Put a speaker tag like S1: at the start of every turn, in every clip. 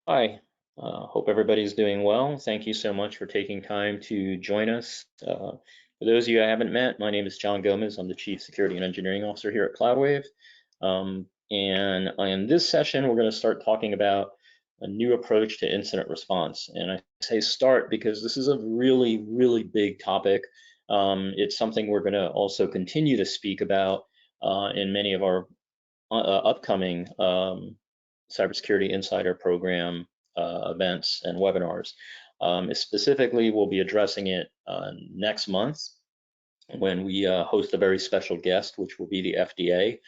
S1: Hi, hope everybody's doing well. Thank you so much for taking time to join us. For those of you I haven't met, my name is John Gomez. I'm the Chief Security and Engineering Officer here at CloudWave. And in this session, we're going to start talking about a new approach to incident response. And I say start because this is a really, really big topic. It's something we're going to also continue to speak about in many of our upcoming Cybersecurity Insider Program events and webinars. Specifically, we'll be addressing it next month when we host a very special guest, which will be the FDA.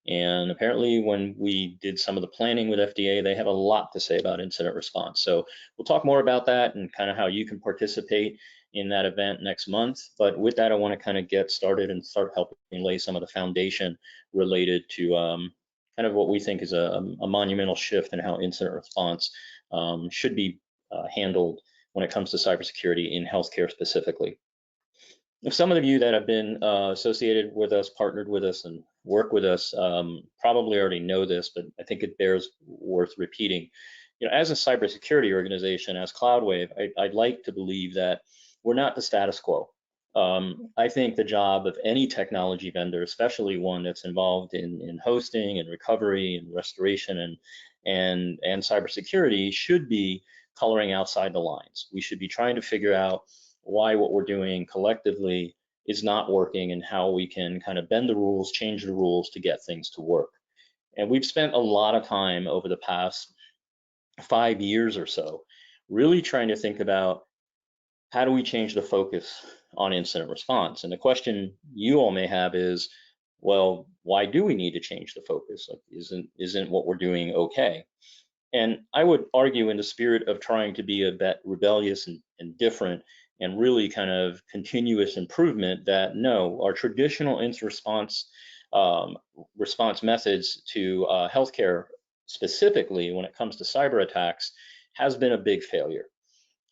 S1: And apparently, when we did some of the planning with FDA, they have a lot to say about incident response. So we'll talk more about that and kind of how you can participate in that event next month. But with that, I want to kind of get started and start helping lay some of the foundation related to kind of what we think is a monumental shift in how incident response should be handled when it comes to cybersecurity in healthcare specifically. Some of you that have been associated with us, partnered with us, and work with us probably already know this, but I think it bears worth repeating. As a cybersecurity organization, as CloudWave, I'd like to believe that we're not the status quo. I think the job of any technology vendor, especially one that's involved in hosting and recovery and restoration and cybersecurity, should be coloring outside the lines. We should be trying to figure out why what we're doing collectively is not working and how we can kind of bend the rules, change the rules to get things to work. And we've spent a lot of time over the past 5 years or so really trying to think about how do we change the focus on incident response? And the question you all may have is, well, why do we need to change the focus? Like, isn't what we're doing okay? And I would argue, in the spirit of trying to be a bit rebellious and different and really kind of continuous improvement, that no, our traditional incident response methods to healthcare, specifically when it comes to cyber attacks, has been a big failure.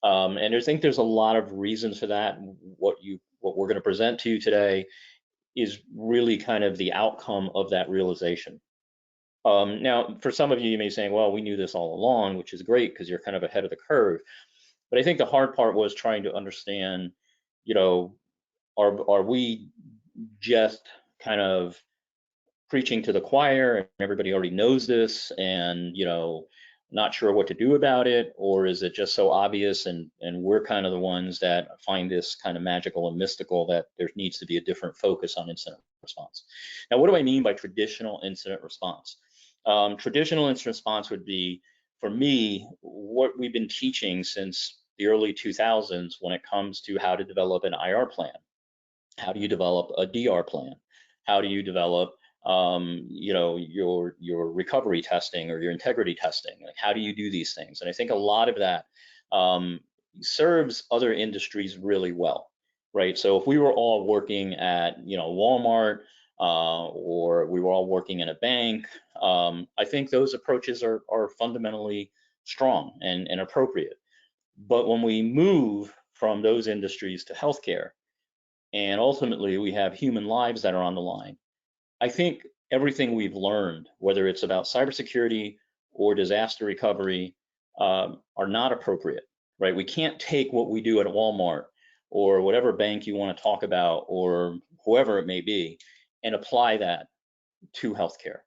S1: And I think there's a lot of reasons for that. What we're going to present to you today is really kind of the outcome of that realization. Now, for some of you, you may be saying, well, we knew this all along, which is great because you're kind of ahead of the curve. But I think the hard part was trying to understand, you know, are we just kind of preaching to the choir and everybody already knows this and, not sure what to do about it? Or is it just so obvious and we're kind of the ones that find this kind of magical and mystical that there needs to be a different focus on incident response? Now, what do I mean by traditional incident response? Traditional incident response would be, for me, what we've been teaching since the early 2000s when it comes to how to develop an IR plan. How do you develop a DR plan? How do you develop your recovery testing or your integrity testing? Like, how do you do these things? And I think a lot of that serves other industries really well, right? So if we were all working at, Walmart, or we were all working in a bank, I think those approaches are fundamentally strong and appropriate. But when we move from those industries to healthcare, and ultimately we have human lives that are on the line, I think everything we've learned, whether it's about cybersecurity or disaster recovery, are not appropriate, right? We can't take what we do at Walmart or whatever bank you want to talk about or whoever it may be and apply that to healthcare.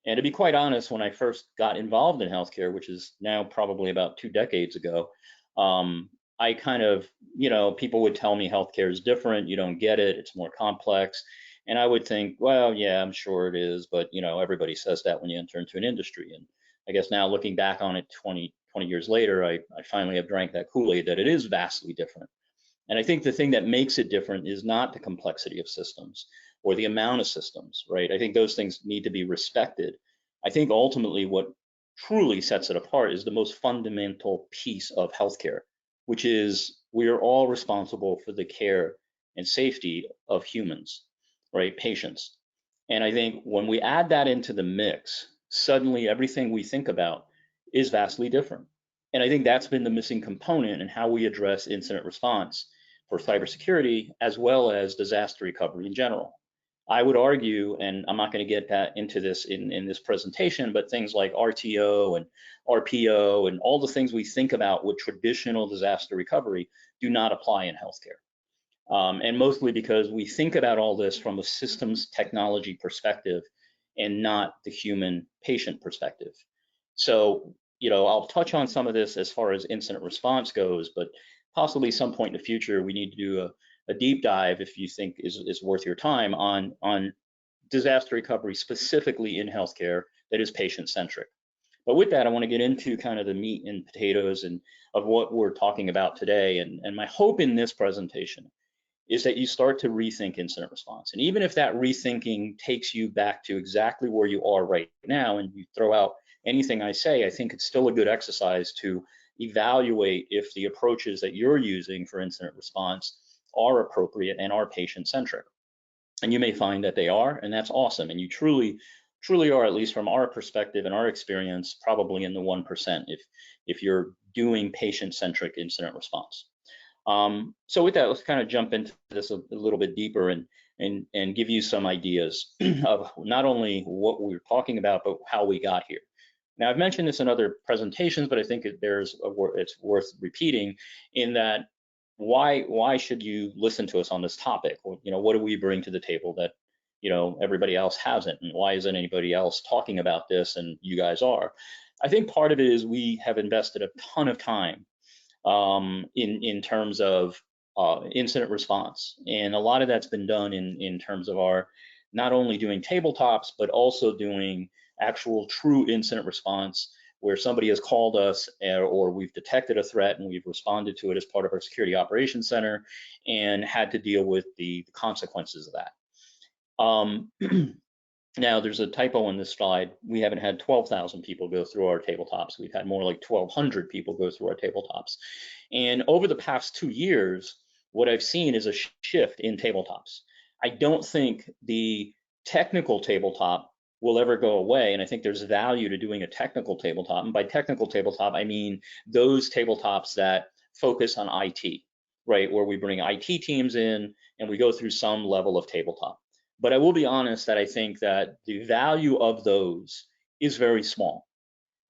S1: And to be quite honest, when I first got involved in healthcare, which is now probably about 2 decades ago, I kind of, people would tell me healthcare is different, you don't get it, it's more complex. And I would think, well, yeah, I'm sure it is, but everybody says that when you enter into an industry. And I guess now looking back on it 20 years later, I finally have drank that Kool-Aid that it is vastly different. And I think the thing that makes it different is not the complexity of systems or the amount of systems, right? I think those things need to be respected. I think ultimately what truly sets it apart is the most fundamental piece of healthcare, which is we are all responsible for the care and safety of humans, right? Patients. And I think when we add that into the mix, suddenly everything we think about is vastly different. And I think that's been the missing component in how we address incident response for cybersecurity as well as disaster recovery in general. I would argue, and I'm not going to get that into this in this presentation, but things like RTO and RPO and all the things we think about with traditional disaster recovery do not apply in healthcare. And mostly because we think about all this from a systems technology perspective and not the human patient perspective. So, I'll touch on some of this as far as incident response goes, but possibly some point in the future, we need to do a deep dive, if you think is worth your time, on disaster recovery specifically in healthcare that is patient centric. But with that, I want to get into kind of the meat and potatoes and of what we're talking about today. And my hope in this presentation is that you start to rethink incident response. And even if that rethinking takes you back to exactly where you are right now and you throw out anything I say, I think it's still a good exercise to evaluate if the approaches that you're using for incident response are appropriate and are patient-centric. And you may find that they are, and that's awesome. And you truly are, at least from our perspective and our experience, probably in the 1% if you're doing patient-centric incident response. So with that, let's kind of jump into this a little bit deeper and give you some ideas of not only what we were talking about, but how we got here. Now, I've mentioned this in other presentations, but I think it's worth repeating in that why should you listen to us on this topic? What do we bring to the table that everybody else hasn't, and why isn't anybody else talking about this and you guys are? I think part of it is we have invested a ton of time in terms of incident response, and a lot of that's been done in terms of our not only doing tabletops but also doing actual true incident response where somebody has called us or we've detected a threat and we've responded to it as part of our security operations center and had to deal with the consequences of that. Now, there's a typo on this slide. We haven't had 12,000 people go through our tabletops. We've had more like 1,200 people go through our tabletops. And over the past 2 years, what I've seen is a shift in tabletops. I don't think the technical tabletop will ever go away, and I think there's value to doing a technical tabletop. And by technical tabletop, I mean those tabletops that focus on IT, right? Where we bring IT teams in and we go through some level of tabletop. But I will be honest that I think that the value of those is very small.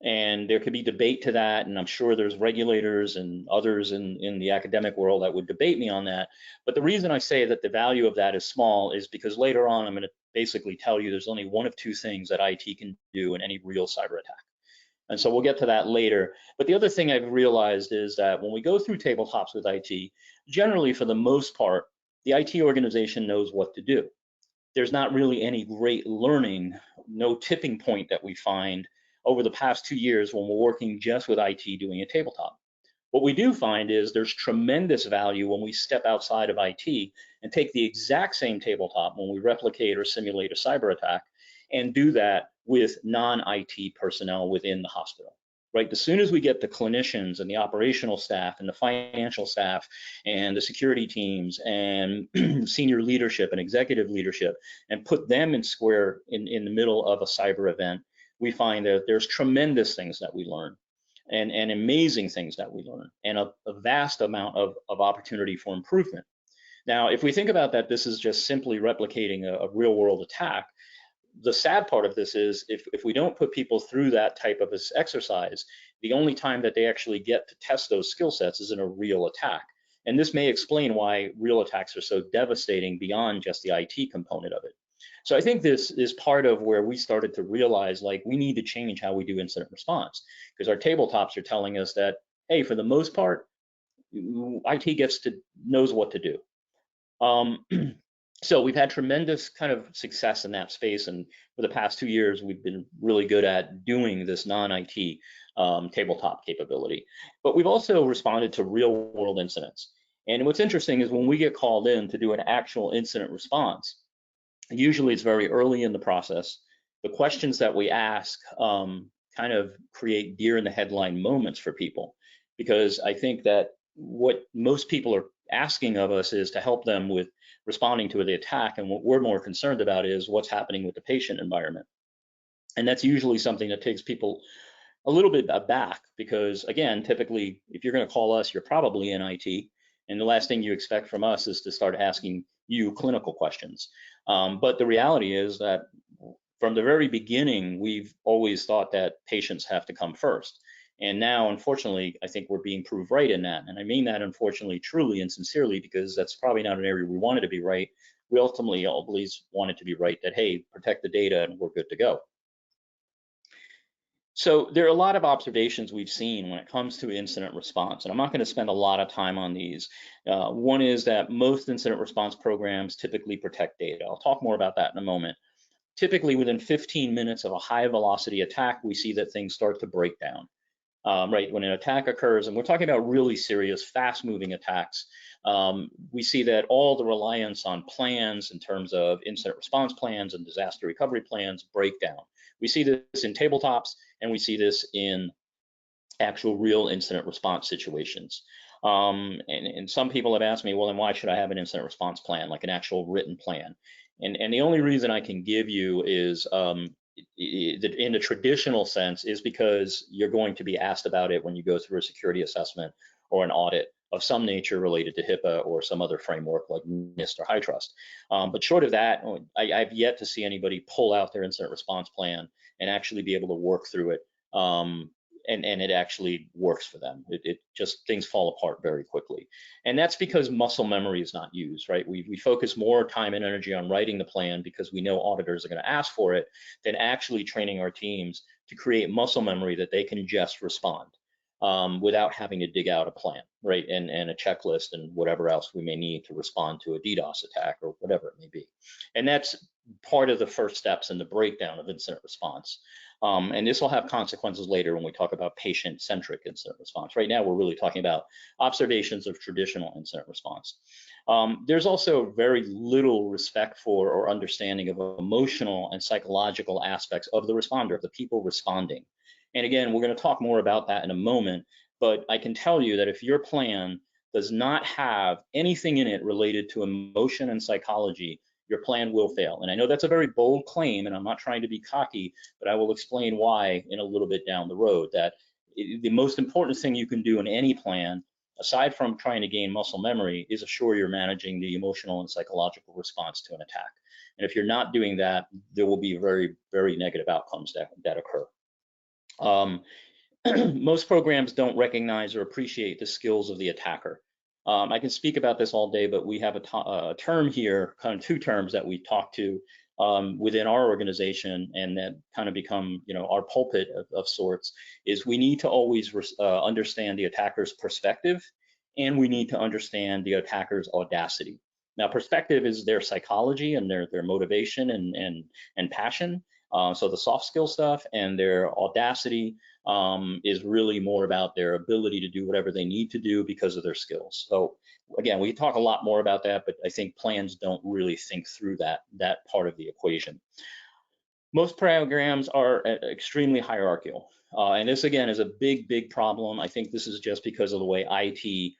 S1: And there could be debate to that, and I'm sure there's regulators and others in the academic world that would debate me on that. But the reason I say that the value of that is small is because later on I'm going to basically tell you there's only one of two things that IT can do in any real cyber attack. And so we'll get to that later. But the other thing I've realized is that when we go through tabletops with IT, generally for the most part, the IT organization knows what to do. There's not really any great learning, no tipping point that we find over the past 2 years when we're working just with IT doing a tabletop. What we do find is there's tremendous value when we step outside of IT and take the exact same tabletop when we replicate or simulate a cyber attack and do that with non-IT personnel within the hospital. Right, as soon as we get the clinicians and the operational staff and the financial staff and the security teams and senior leadership and executive leadership and put them in the middle of a cyber event, we find that there's tremendous things that we learn and amazing things that we learn and a vast amount of opportunity for improvement. Now, if we think about that, this is just simply replicating a real world attack. The sad part of this is if we don't put people through that type of exercise, the only time that they actually get to test those skill sets is in a real attack. And this may explain why real attacks are so devastating beyond just the IT component of it. So I think this is part of where we started to realize, like, we need to change how we do incident response, because our tabletops are telling us that, hey, for the most part, IT knows what to do. So we've had tremendous kind of success in that space, and for the past 2 years, we've been really good at doing this non-IT tabletop capability. But we've also responded to real-world incidents. And what's interesting is when we get called in to do an actual incident response, usually it's very early in the process. The questions that we ask kind of create deer in the headline moments for people, because I think that what most people are asking of us is to help them with responding to the attack, and what we're more concerned about is what's happening with the patient environment. And that's usually something that takes people a little bit aback, because again, typically if you're going to call us, you're probably in IT, and the last thing you expect from us is to start asking you clinical questions. But the reality is that from the very beginning, we've always thought that patients have to come first. And now, unfortunately, I think we're being proved right in that. And I mean that, unfortunately, truly and sincerely, because that's probably not an area we wanted to be right. We ultimately always wanted to be right that, hey, protect the data and we're good to go. So there are a lot of observations we've seen when it comes to incident response, and I'm not going to spend a lot of time on these. One is that most incident response programs typically protect data. I'll talk more about that in a moment. Typically within 15 minutes of a high velocity attack, we see that things start to break down. Right, when an attack occurs, and we're talking about really serious, fast-moving attacks, we see that all the reliance on plans in terms of incident response plans and disaster recovery plans break down. We see this in tabletops, and we see this in actual real incident response situations. And some people have asked me, well, then why should I have an incident response plan, like an actual written plan? And the only reason I can give you is in the traditional sense is because you're going to be asked about it when you go through a security assessment or an audit of some nature related to HIPAA or some other framework like NIST or HITRUST. But short of that, I've yet to see anybody pull out their incident response plan and actually be able to work through it. And it actually works for them. It just, things fall apart very quickly. And that's because muscle memory is not used, right? We focus more time and energy on writing the plan because we know auditors are going to ask for it than actually training our teams to create muscle memory that they can just respond without having to dig out a plan, right? And a checklist and whatever else we may need to respond to a DDoS attack or whatever it may be. And that's part of the first steps in the breakdown of incident response. And this will have consequences later when we talk about patient-centric incident response. Right now, we're really talking about observations of traditional incident response. There's also very little respect for or understanding of emotional and psychological aspects of the responder, of the people responding. And again, we're going to talk more about that in a moment, but I can tell you that if your plan does not have anything in it related to emotion and psychology, your plan will fail. And I know that's a very bold claim, and I'm not trying to be cocky, but I will explain why in a little bit down the road, that the most important thing you can do in any plan, aside from trying to gain muscle memory, is assure you're managing the emotional and psychological response to an attack. And if you're not doing that, there will be very, very negative outcomes that occur. Most programs don't recognize or appreciate the skills of the attacker. I can speak about this all day, but we have a term here, kind of two terms that we talk to within our organization, and that kind of become, our pulpit of sorts, is we need to always understand the attacker's perspective, and we need to understand the attacker's audacity. Now, perspective is their psychology and their motivation and passion. So the soft skill stuff, and their audacity is really more about their ability to do whatever they need to do because of their skills. So again, we talk a lot more about that, but I think plans don't really think through that part of the equation. Most programs are extremely hierarchical. And this again is a big problem. I think this is just because of the way IT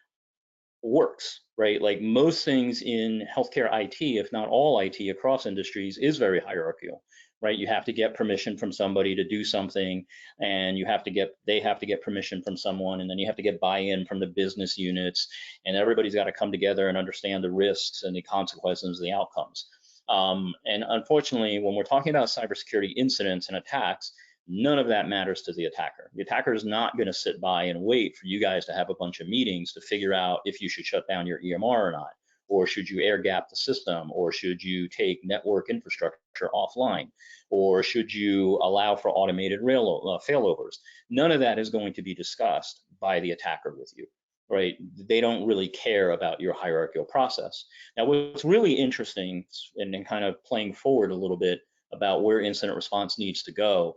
S1: works, right? Like most things in healthcare IT, if not all IT across industries, is very hierarchical, right? You have to get permission from somebody to do something, and they have to get permission from someone, and then you have to get buy-in from the business units, and everybody's got to come together and understand the risks and the consequences and the outcomes. And unfortunately, when we're talking about cybersecurity incidents and attacks, none of that matters to the attacker. The attacker is not going to sit by and wait for you guys to have a bunch of meetings to figure out if you should shut down your EMR or not, or should you air gap the system, or should you take network infrastructure offline, or should you allow for automated failovers. None of that is going to be discussed by the attacker with you, right? They don't really care about your hierarchical process. Now, what's really interesting, and kind of playing forward a little bit about where incident response needs to go,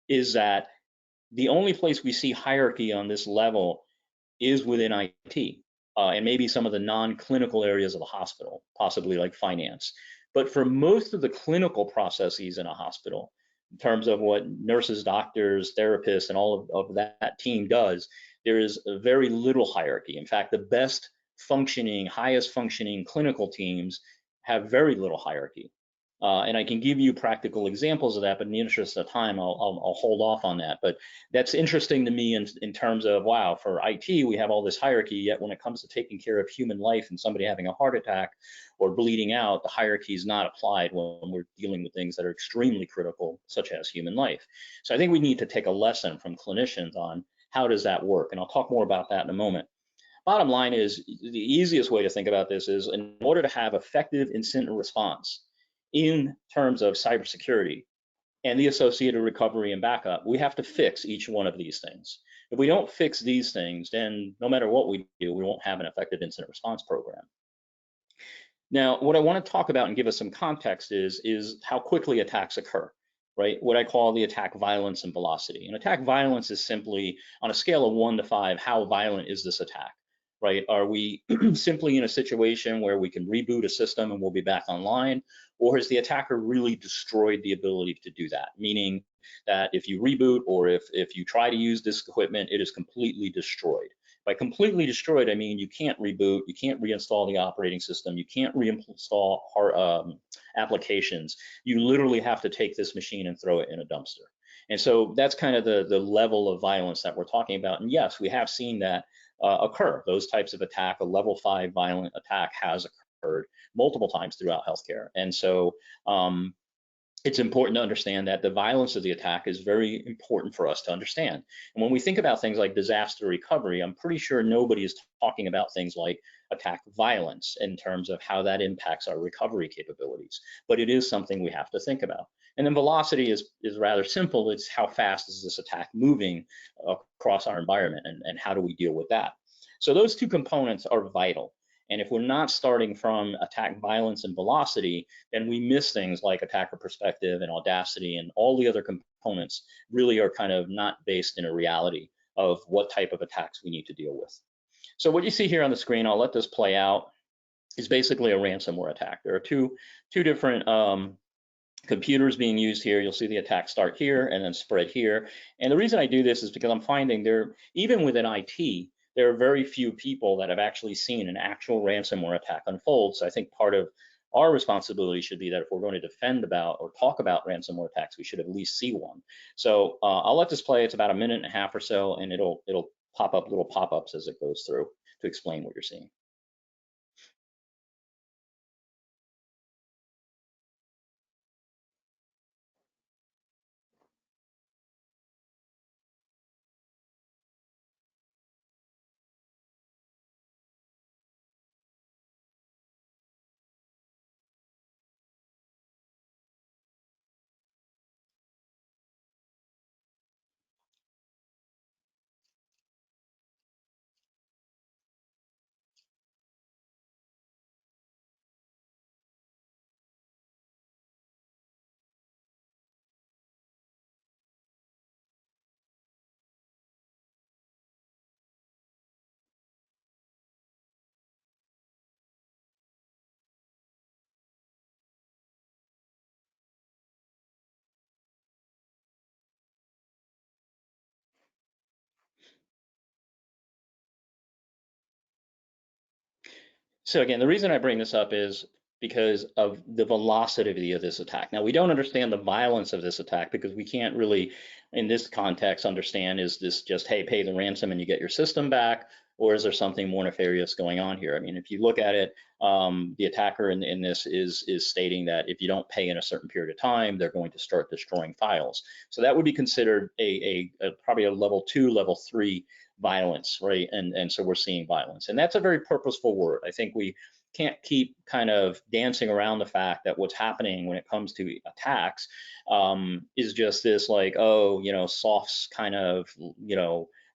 S1: is that the only place we see hierarchy on this level is within IT, and maybe some of the non-clinical areas of the hospital, possibly like finance. But for most of the clinical processes in a hospital, in terms of what nurses, doctors, therapists, and all of that team does, there is very little hierarchy. In fact, the best functioning, highest functioning clinical teams have very little hierarchy. And I can give you practical examples of that, but in the interest of time, I'll hold off on that. But that's interesting to me in terms of, wow, for IT, we have all this hierarchy, yet when it comes to taking care of human life and somebody having a heart attack or bleeding out, the hierarchy is not applied when we're dealing with things that are extremely critical, such as human life. So I think we need to take a lesson from clinicians on how does that work? And I'll talk more about that in a moment. Bottom line is, the easiest way to think about this is, in order to have effective incident response in terms of cybersecurity and the associated recovery and backup, we have to fix each one of these things. If we don't fix these things, then no matter what we do, we won't have an effective incident response program. Now, what I want to talk about and give us some context is how quickly attacks occur, right? What I call the attack violence and velocity. And attack violence is simply, on a scale of 1 to 5, how violent is this attack, right? Are we simply in a situation where we can reboot a system and we'll be back online? Or has the attacker really destroyed the ability to do that? Meaning that if you reboot or if you try to use this equipment, it is completely destroyed. By completely destroyed, I mean you can't reboot, you can't reinstall the operating system, you can't reinstall applications. You literally have to take this machine and throw it in a dumpster. And so that's kind of the level of violence that we're talking about. And yes, we have seen that occur. Those types of attack, a level 5 violent attack has occurred multiple times throughout healthcare. And so it's important to understand that the violence of the attack is very important for us to understand. And when we think about things like disaster recovery, I'm pretty sure nobody is talking about things like attack violence in terms of how that impacts our recovery capabilities. But it is something we have to think about. And then velocity is rather simple. It's how fast is this attack moving across our environment, and how do we deal with that? So those two components are vital. And if we're not starting from attack violence and velocity, then we miss things like attacker perspective and audacity, and all the other components really are kind of not based in a reality of what type of attacks we need to deal with. So what you see here on the screen, I'll let this play out, is basically a ransomware attack. There are two different computers being used here. You'll see the attack start here and then spread here. And the reason I do this is because I'm finding even within IT, there are very few people that have actually seen an actual ransomware attack unfold. So I think part of our responsibility should be that if we're going to defend about or talk about ransomware attacks, we should at least see one. So I'll let this play. It's about a minute and a half or so, and it'll pop up little pop-ups as it goes through to explain what you're seeing. So again, the reason I bring this up is because of the velocity of this attack. Now, we don't understand the violence of this attack because we can't really, in this context, understand, is this just, hey, pay the ransom and you get your system back, or is there something more nefarious going on here? I mean, if you look at it, the attacker in this is stating that if you don't pay in a certain period of time, they're going to start destroying files. So that would be considered probably a level 2, level 3 violence, right? And so we're seeing violence, and that's a very purposeful word. I think we can't keep kind of dancing around the fact that what's happening when it comes to attacks is just this like, oh, soft kind of,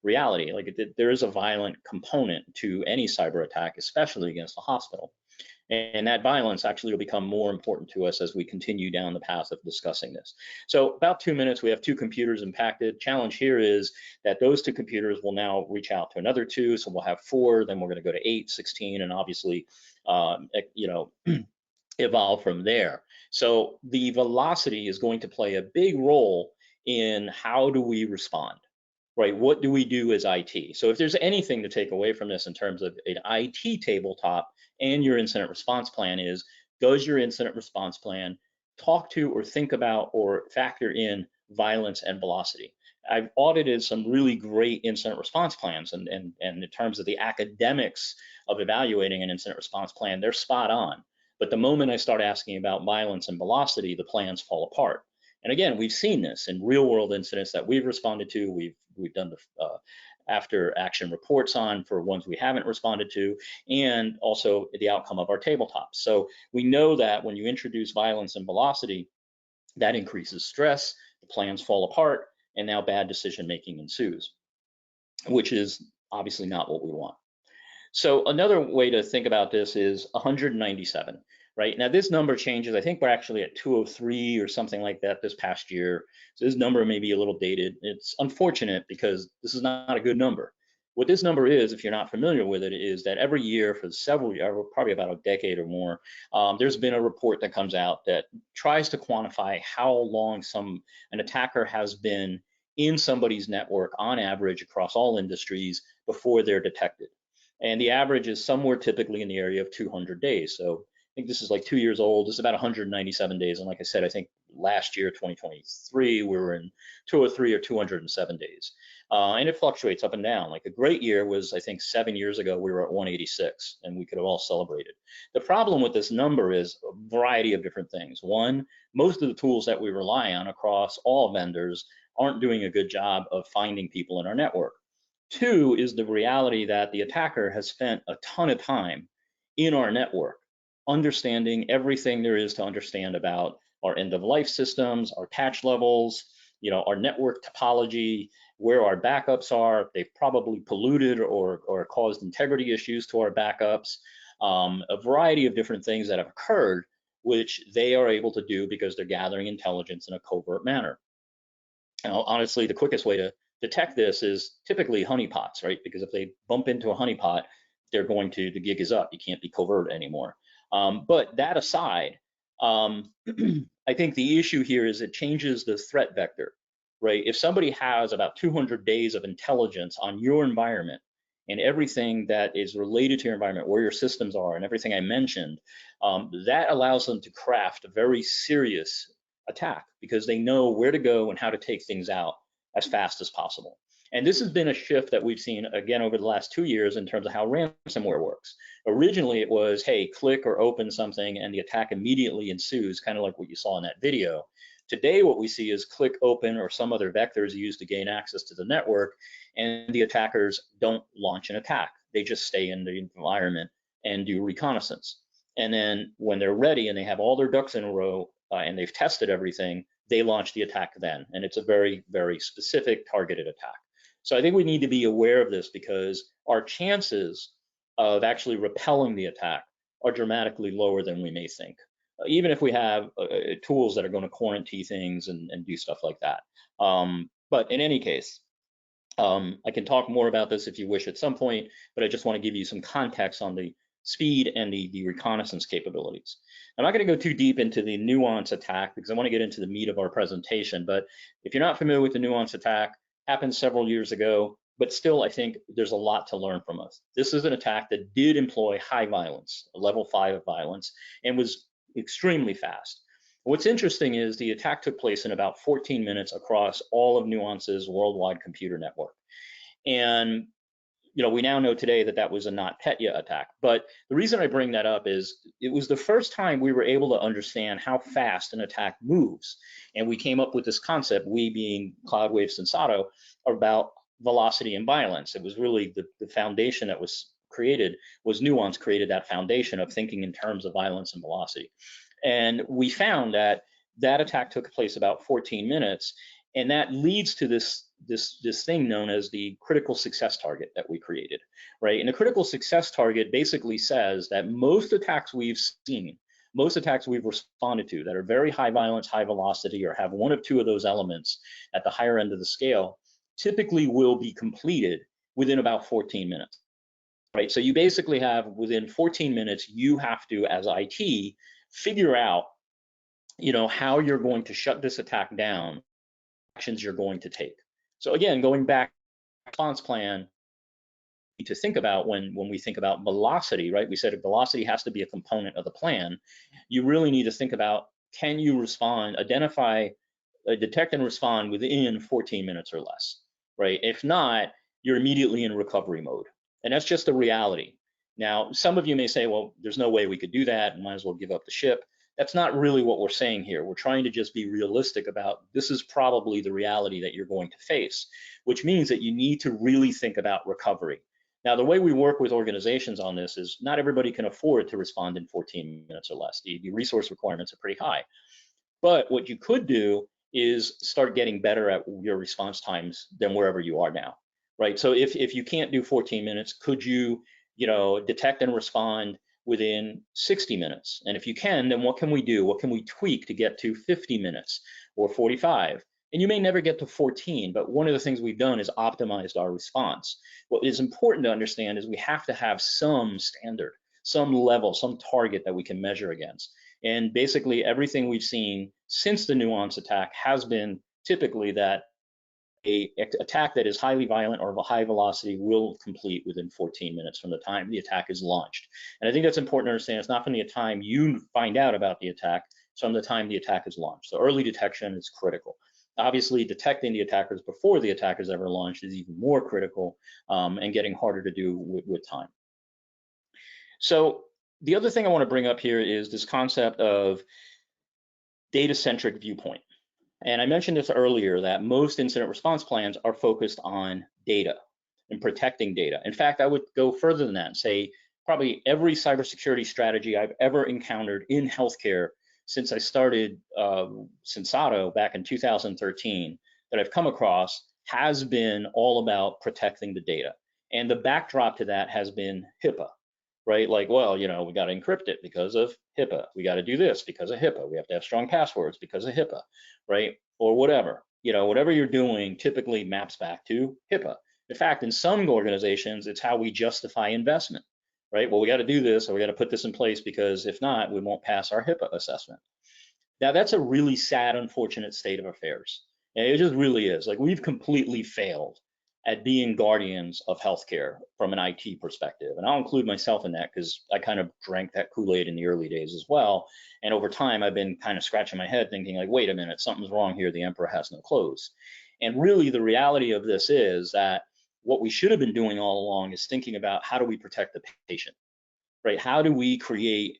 S1: reality. Like there is a violent component to any cyber attack, especially against a hospital. And that violence actually will become more important to us as we continue down the path of discussing this. So about 2 minutes, we have 2 computers impacted. Challenge here is that those 2 computers will now reach out to another 2. So we'll have 4, then we're going to go to 8, 16, and obviously, evolve from there. So the velocity is going to play a big role in how do we respond, right? What do we do as IT? So if there's anything to take away from this in terms of an IT tabletop and your incident response plan is, does your incident response plan talk to or think about or factor in violence and velocity. I've audited some really great incident response plans, and in terms of the academics of evaluating an incident response plan, they're spot on. But the moment I start asking about violence and velocity, the plans fall apart. And again, we've seen this in real world incidents that we've responded to. We've done the after action reports on for ones we haven't responded to, and also the outcome of our tabletops. So we know that when you introduce violence and velocity, that increases stress, the plans fall apart, and now bad decision making ensues, which is obviously not what we want. So another way to think about this is 197, right? Now this number changes. I think we're actually at 203 or something like that this past year. So this number may be a little dated. It's unfortunate because this is not a good number. What this number is, if you're not familiar with it, is that every year for several years, probably about a decade or more, there's been a report that comes out that tries to quantify how long an attacker has been in somebody's network on average across all industries before they're detected. And the average is somewhere typically in the area of 200 days. So I think this is like 2 years old. This is about 197 days. And like I said, I think last year, 2023, we were in 203 or 207 days. And it fluctuates up and down. Like a great year was, I think 7 years ago, we were at 186 and we could have all celebrated. The problem with this number is a variety of different things. One, most of the tools that we rely on across all vendors aren't doing a good job of finding people in our network. Two is the reality that the attacker has spent a ton of time in our network, understanding everything there is to understand about our end of life systems, our patch levels, our network topology, where our backups are. They've probably polluted or caused integrity issues to our backups, a variety of different things that have occurred, which they are able to do because they're gathering intelligence in a covert manner. Now, honestly, the quickest way to detect this is typically honeypots, right? Because if they bump into a honeypot, they're going to, the gig is up. You can't be covert anymore. But that aside, I think the issue here is it changes the threat vector, right? If somebody has about 200 days of intelligence on your environment and everything that is related to your environment, where your systems are and everything I mentioned, that allows them to craft a very serious attack because they know where to go and how to take things out as fast as possible. And this has been a shift that we've seen again over the last 2 years in terms of how ransomware works. Originally, it was, hey, click or open something and the attack immediately ensues, kind of like what you saw in that video. Today, what we see is click, open, or some other vectors used to gain access to the network, and the attackers don't launch an attack. They just stay in the environment and do reconnaissance. And then when they're ready and they have all their ducks in a row and they've tested everything, they launch the attack then. And it's a very, very specific targeted attack. So I think we need to be aware of this because our chances of actually repelling the attack are dramatically lower than we may think, even if we have tools that are going to quarantine things and do stuff like that. But in any case, I can talk more about this if you wish at some point, but I just want to give you some context on the speed and the reconnaissance capabilities. I'm not going to go too deep into the nuance attack because I want to get into the meat of our presentation, but if you're not familiar with the nuance attack, happened several years ago, but still I think there's a lot to learn from us. This is an attack that did employ high violence, a level 5 of violence, and was extremely fast. What's interesting is the attack took place in about 14 minutes across all of Nuance's worldwide computer network. And we now know today that that was a NotPetya attack. But the reason I bring that up is it was the first time we were able to understand how fast an attack moves. And we came up with this concept, we being Cloudwave Sensato, about velocity and violence. It was really the foundation that was created, was Nuance created that foundation of thinking in terms of violence and velocity. And we found that that attack took place about 14 minutes. And that leads to this thing known as the critical success target that we created, right? And the critical success target basically says that most attacks we've seen, most attacks we've responded to that are very high violence, high velocity, or have one of two of those elements at the higher end of the scale, typically will be completed within about 14 minutes, right? So you basically have within 14 minutes, you have to, as IT, figure out, how you're going to shut this attack down, actions you're going to take. So again, going back to the response plan, to think about when we think about velocity, right? We said velocity has to be a component of the plan. You really need to think about can you respond, identify, detect and respond within 14 minutes or less, right? If not, you're immediately in recovery mode. And that's just the reality. Now, some of you may say, well, there's no way we could do that and might as well give up the ship. That's not really what we're saying here. We're trying to just be realistic about this is probably the reality that you're going to face, which means that you need to really think about recovery. Now, the way we work with organizations on this is not everybody can afford to respond in 14 minutes or less. The resource requirements are pretty high. But what you could do is start getting better at your response times than wherever you are now, right? So if you can't do 14 minutes, could you, detect and respond within 60 minutes? And if you can, then what can we do? What can we tweak to get to 50 minutes or 45? And you may never get to 14, but one of the things we've done is optimized our response. What is important to understand is we have to have some standard, some level, some target that we can measure against. And basically everything we've seen since the Nuance attack has been typically that a attack that is highly violent or of a high velocity will complete within 14 minutes from the time the attack is launched. And I think that's important to understand. It's not from the time you find out about the attack, it's from the time the attack is launched. So early detection is critical. Obviously, detecting the attackers before the attack is ever launched is even more critical, and getting harder to do with time. So the other thing I want to bring up here is this concept of data-centric viewpoint. And I mentioned this earlier that most incident response plans are focused on data and protecting data. In fact, I would go further than that and say probably every cybersecurity strategy I've ever encountered in healthcare since I started Sensado back in 2013 that I've come across has been all about protecting the data. And the backdrop to that has been HIPAA, right? Like, well, we got to encrypt it because of HIPAA. We got to do this because of HIPAA. We have to have strong passwords because of HIPAA, right? Or whatever. Whatever you're doing typically maps back to HIPAA. In fact, in some organizations, it's how we justify investment, right? Well, we got to do this, or we got to put this in place because if not, we won't pass our HIPAA assessment. Now, that's a really sad, unfortunate state of affairs. And it just really is. Like, we've completely failed at being guardians of healthcare from an IT perspective. And I'll include myself in that because I kind of drank that Kool-Aid in the early days as well. And over time, I've been kind of scratching my head thinking like, wait a minute, something's wrong here. The emperor has no clothes. And really the reality of this is that what we should have been doing all along is thinking about how do we protect the patient, right? How do we create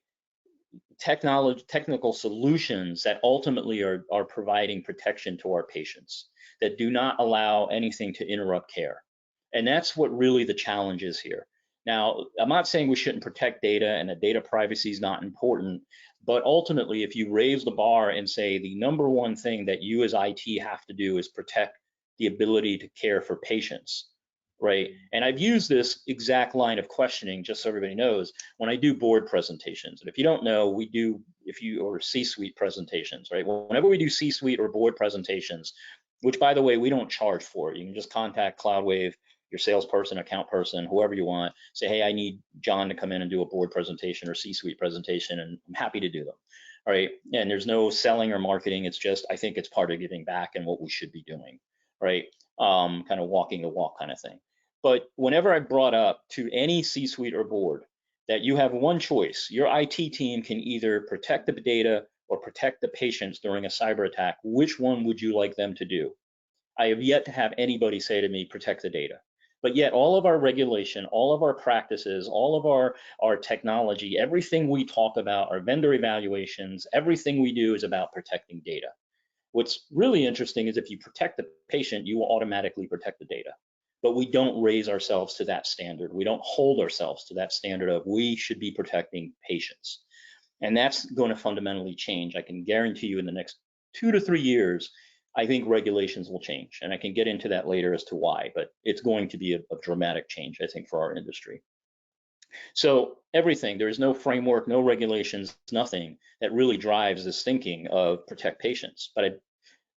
S1: technical solutions that ultimately are providing protection to our patients that do not allow anything to interrupt care. And that's what really the challenge is here. Now, I'm not saying we shouldn't protect data and that data privacy is not important, but ultimately, if you raise the bar and say the number one thing that you as IT have to do is protect the ability to care for patients, right? And I've used this exact line of questioning, just so everybody knows, when I do board presentations. And if you don't know, we do, or C-suite presentations, right? Whenever we do C-suite or board presentations, which by the way, we don't charge for, you can just contact CloudWave, your salesperson, account person, whoever you want, say, hey, I need John to come in and do a board presentation or C-suite presentation, and I'm happy to do them. All right, and there's no selling or marketing. It's just, I think it's part of giving back and what we should be doing, right? Kind of walking the walk kind of thing. But whenever I brought up to any C-suite or board that you have one choice, your IT team can either protect the data or protect the patients during a cyber attack, which one would you like them to do? I have yet to have anybody say to me, protect the data. But yet all of our regulation, all of our practices, all of our technology, everything we talk about, our vendor evaluations, everything we do is about protecting data. What's really interesting is if you protect the patient, you will automatically protect the data. But we don't raise ourselves to that standard. We don't hold ourselves to that standard of we should be protecting patients. And that's going to fundamentally change. I can guarantee you in the next 2 to 3 years, I think regulations will change. And I can get into that later as to why, but it's going to be a dramatic change, I think, for our industry. So everything, there is no framework, no regulations, nothing that really drives this thinking of protect patients. But I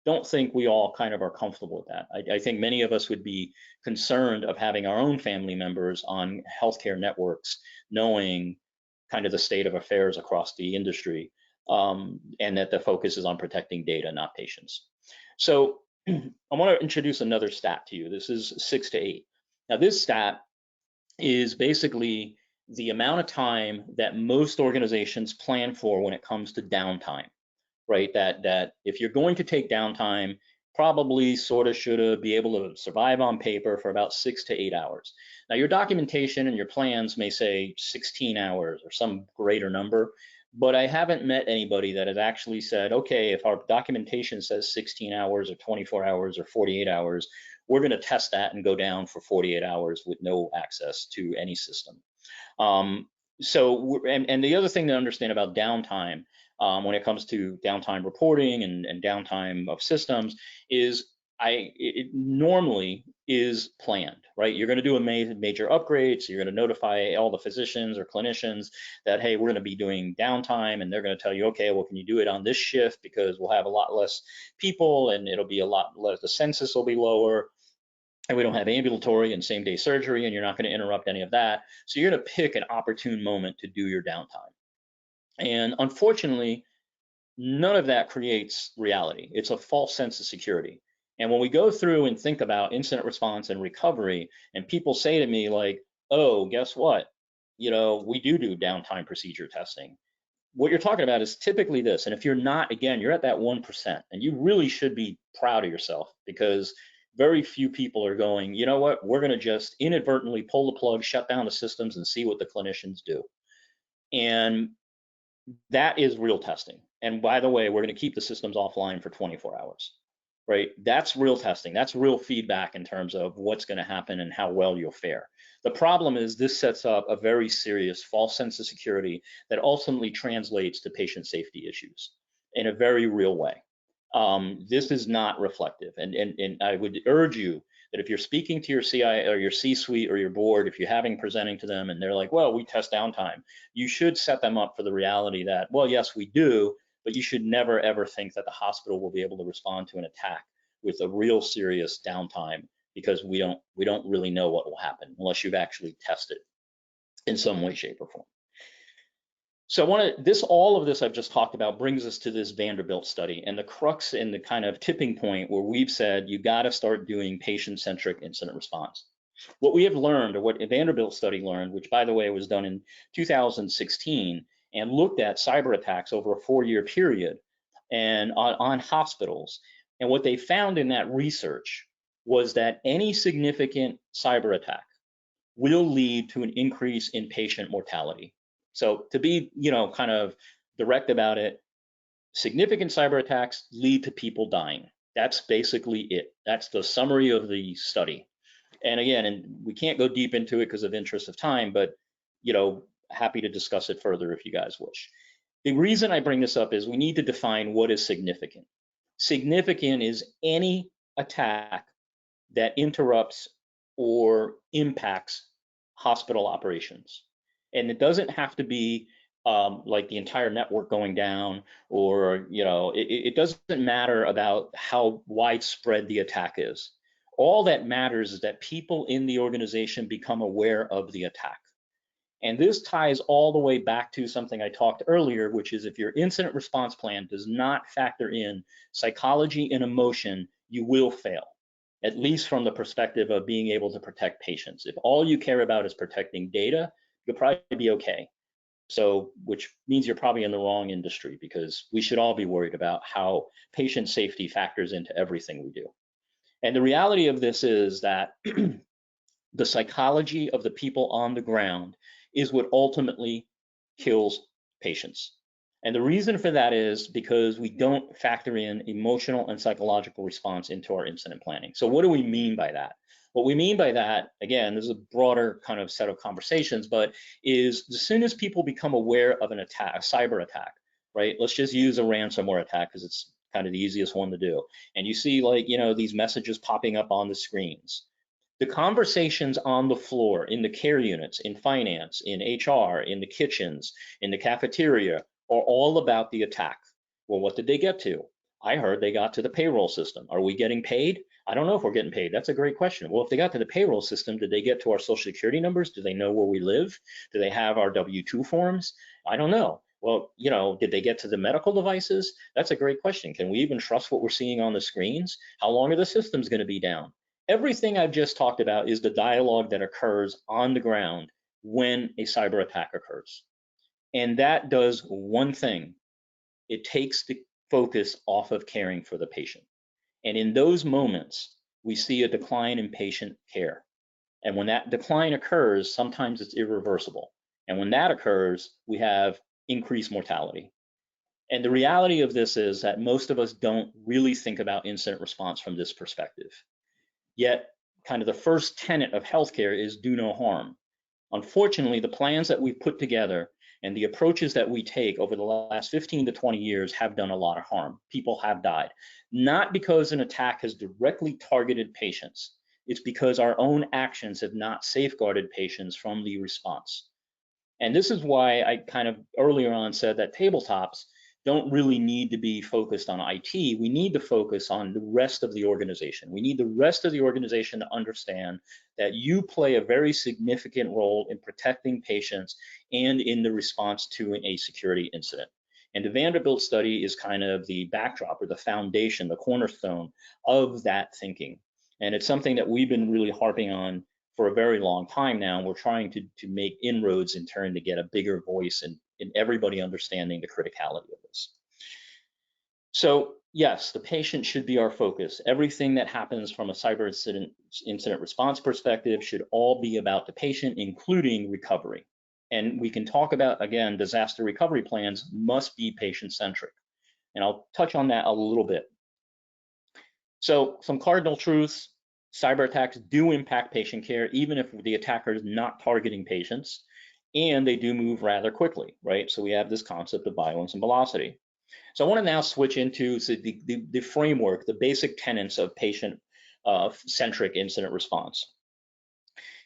S1: don't think we all kind of are comfortable with that. I think many of us would be concerned of having our own family members on healthcare networks, knowing kind of the state of affairs across the industry, and that the focus is on protecting data, not patients. So I want to introduce another stat to you. This is 6 to 8. Now this stat is basically the amount of time that most organizations plan for when it comes to downtime. right? That if you're going to take downtime, probably sort of should be able to survive on paper for about 6 to 8 hours. Now, your documentation and your plans may say 16 hours or some greater number, but I haven't met anybody that has actually said, okay, if our documentation says 16 hours or 24 hours or 48 hours, we're going to test that and go down for 48 hours with no access to any system. And the other thing to understand about downtime, when it comes to downtime reporting and downtime of systems, is it normally is planned, right? You're going to do a major upgrade, so you're going to notify all the physicians or clinicians that, hey, we're going to be doing downtime, and they're going to tell you, okay, well, can you do it on this shift because we'll have a lot less people and it'll be a lot less, the census will be lower, and we don't have ambulatory and same day surgery, and you're not going to interrupt any of that. So you're going to pick an opportune moment to do your downtime. And unfortunately, none of that creates reality. It's a false sense of security. And when we go through and think about incident response and recovery, and people say to me like, oh, guess what? We do downtime procedure testing. What you're talking about is typically this. And if you're not, again, you're at that 1%, and you really should be proud of yourself, because very few people are going, you know what, we're going to just inadvertently pull the plug, shut down the systems, and see what the clinicians do. And that is real testing. And by the way, we're going to keep the systems offline for 24 hours, right? That's real testing. That's real feedback in terms of what's going to happen and how well you'll fare. The problem is this sets up a very serious false sense of security that ultimately translates to patient safety issues in a very real way. This is not reflective. And I would urge you that if you're speaking to your CI or your C-suite or your board, if you're having presenting to them and they're like, well, we test downtime, you should set them up for the reality that, well, yes, we do, but you should never ever think that the hospital will be able to respond to an attack with a real serious downtime, because we don't really know what will happen unless you've actually tested in some way, shape, or form. So all of this I've just talked about brings us to this Vanderbilt study, and the crux and the kind of tipping point where we've said you got to start doing patient-centric incident response. What we have learned, or what a Vanderbilt study learned, which by the way was done in 2016 and looked at cyber attacks over a 4-year period and on hospitals, and what they found in that research was that any significant cyber attack will lead to an increase in patient mortality. So to be, kind of direct about it, significant cyber attacks lead to people dying. That's basically it. That's the summary of the study. And again, and we can't go deep into it because of interest of time, but happy to discuss it further if you guys wish. The reason I bring this up is we need to define what is significant. Significant is any attack that interrupts or impacts hospital operations. And it doesn't have to be like the entire network going down, or it doesn't matter about how widespread the attack is. All that matters is that people in the organization become aware of the attack. And this ties all the way back to something I talked earlier, which is if your incident response plan does not factor in psychology and emotion, you will fail, at least from the perspective of being able to protect patients. If all you care about is protecting data, you'll probably be okay. So, which means you're probably in the wrong industry, because we should all be worried about how patient safety factors into everything we do. And the reality of this is that the psychology of the people on the ground is what ultimately kills patients. And the reason for that is because we don't factor in emotional and psychological response into our incident planning. So what do we mean by that? What we mean by that, again, this is a broader kind of set of conversations, but is as soon as people become aware of an attack, a cyber attack, right? Let's just use a ransomware attack because it's kind of the easiest one to do. And you see these messages popping up on the screens. The conversations on the floor, in the care units, in finance, in HR, in the kitchens, in the cafeteria, are all about the attack. Well, what did they get to? I heard they got to the payroll system. Are we getting paid? I don't know if we're getting paid. That's a great question. Well, if they got to the payroll system, did they get to our social security numbers? Do they know where we live? Do they have our W-2 forms? I don't know. Well, did they get to the medical devices? That's a great question. Can we even trust what we're seeing on the screens? How long are the systems going to be down? Everything I've just talked about is the dialogue that occurs on the ground when a cyber attack occurs. And that does one thing. It takes the focus off of caring for the patient. And in those moments, we see a decline in patient care. And when that decline occurs, sometimes it's irreversible. And when that occurs, we have increased mortality. And the reality of this is that most of us don't really think about incident response from this perspective. Yet, kind of the first tenet of healthcare is do no harm. Unfortunately, the plans that we've put together and the approaches that we take over the last 15 to 20 years have done a lot of harm. People have died, not because an attack has directly targeted patients. It's because our own actions have not safeguarded patients from the response. And this is why I kind of earlier on said that tabletops don't really need to be focused on IT. We need to focus on the rest of the organization. We need the rest of the organization to understand that you play a very significant role in protecting patients and in the response to a security incident. And the Vanderbilt study is kind of the backdrop or the foundation, the cornerstone of that thinking. And it's something that we've been really harping on for a very long time now. We're trying to make inroads in turn to get a bigger voice and in everybody understanding the criticality of this. So yes, the patient should be our focus. Everything that happens from a cyber incident response perspective should all be about the patient, including recovery. And we can talk about, again, disaster recovery plans must be patient-centric. And I'll touch on that a little bit. So some cardinal truths: cyber attacks do impact patient care, even if the attacker is not targeting patients, and they do move rather quickly, right? So we have this concept of violence and velocity. So I want to now switch into the framework, the basic tenets of patient-centric incident response.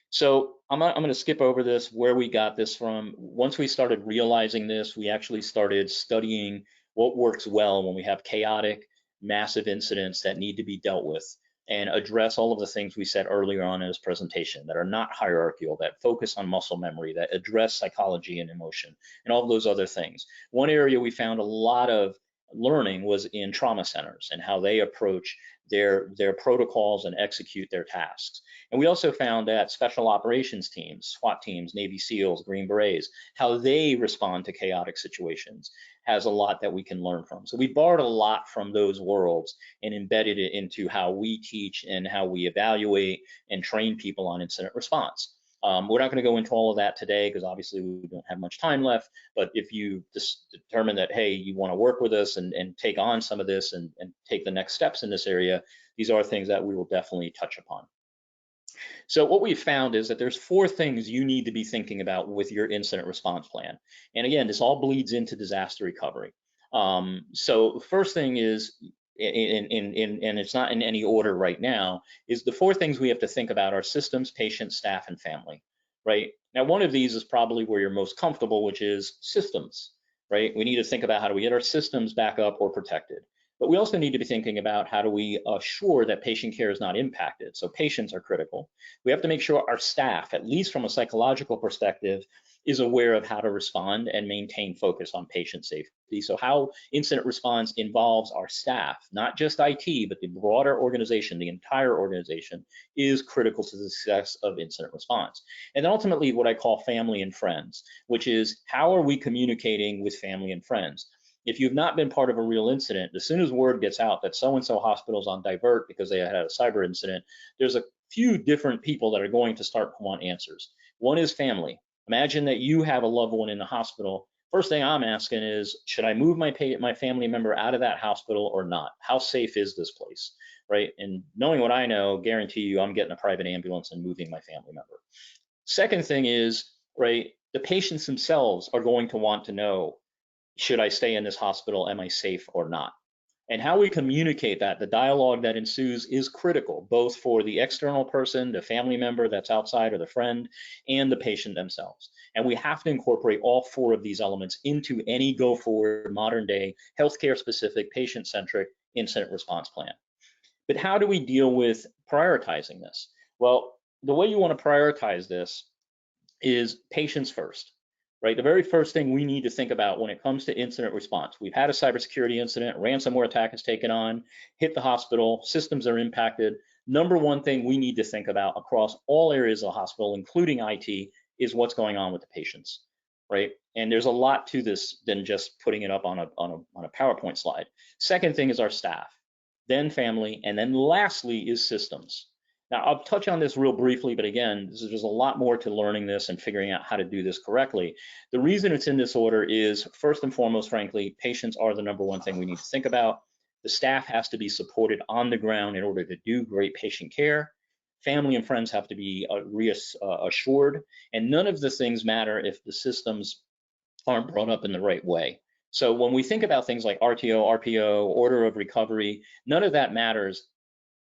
S1: So I'm going to skip over this, where we got this from. Once we started realizing this, we actually started studying what works well when we have chaotic, massive incidents that need to be dealt with, and address all of the things we said earlier on in this presentation that are not hierarchical, that focus on muscle memory, that address psychology and emotion, and all of those other things. One area we found a lot of learning was in trauma centers and how they approach their protocols and execute their tasks. And we also found that special operations teams, SWAT teams, Navy SEALs, Green Berets, how they respond to chaotic situations has a lot that we can learn from. So we borrowed a lot from those worlds and embedded it into how we teach and how we evaluate and train people on incident response. We're not going to go into all of that today because obviously we don't have much time left, but if you just determine that, hey, you want to work with us and take on some of this and take the next steps in this area, these are things that we will definitely touch upon. So what we've found is that there's 4 things you need to be thinking about with your incident response plan. And again, this all bleeds into disaster recovery. So first thing is, and it's not in any order right now, is the 4 things we have to think about are systems, patients, staff, and family, right? Now, one of these is probably where you're most comfortable, which is systems, right? We need to think about how do we get our systems back up or protected. But we also need to be thinking about how do we assure that patient care is not impacted. So patients are critical. We have to make sure our staff, at least from a psychological perspective, is aware of how to respond and maintain focus on patient safety. So how incident response involves our staff, not just IT, but the broader organization, the entire organization, is critical to the success of incident response. And then ultimately what I call family and friends, which is how are we communicating with family and friends? If you've not been part of a real incident, as soon as word gets out that so-and-so hospital is on divert because they had a cyber incident, there's a few different people that are going to start to want answers. One is family. Imagine that you have a loved one in the hospital. First thing I'm asking is, should I move my family member out of that hospital or not? How safe is this place, right? And knowing what I know, guarantee you I'm getting a private ambulance and moving my family member. Second thing is, right, the patients themselves are going to want to know, should I stay in this hospital? Am I safe or not? And how we communicate that, the dialogue that ensues, is critical, both for the external person, the family member that's outside or the friend, and the patient themselves. And we have to incorporate all 4 of these elements into any go-forward modern day healthcare specific, patient-centric incident response plan. But how do we deal with prioritizing this? Well, the way you want to prioritize this is patients first. Right, the very first thing we need to think about when it comes to incident response, we've had a cybersecurity incident, ransomware attack is taken on, hit the hospital, systems are impacted. Number 1 thing we need to think about across all areas of the hospital, including IT, is what's going on with the patients. right? And there's a lot to this than just putting it up on a PowerPoint slide. Second thing is our staff, then family, and then lastly is systems. Now, I'll touch on this real briefly, but again, there's a lot more to learning this and figuring out how to do this correctly. The reason it's in this order is, first and foremost, frankly, patients are the number one thing we need to think about. The staff has to be supported on the ground in order to do great patient care. Family and friends have to be reassured, and none of the things matter if the systems aren't brought up in the right way. So when we think about things like RTO, RPO, order of recovery, none of that matters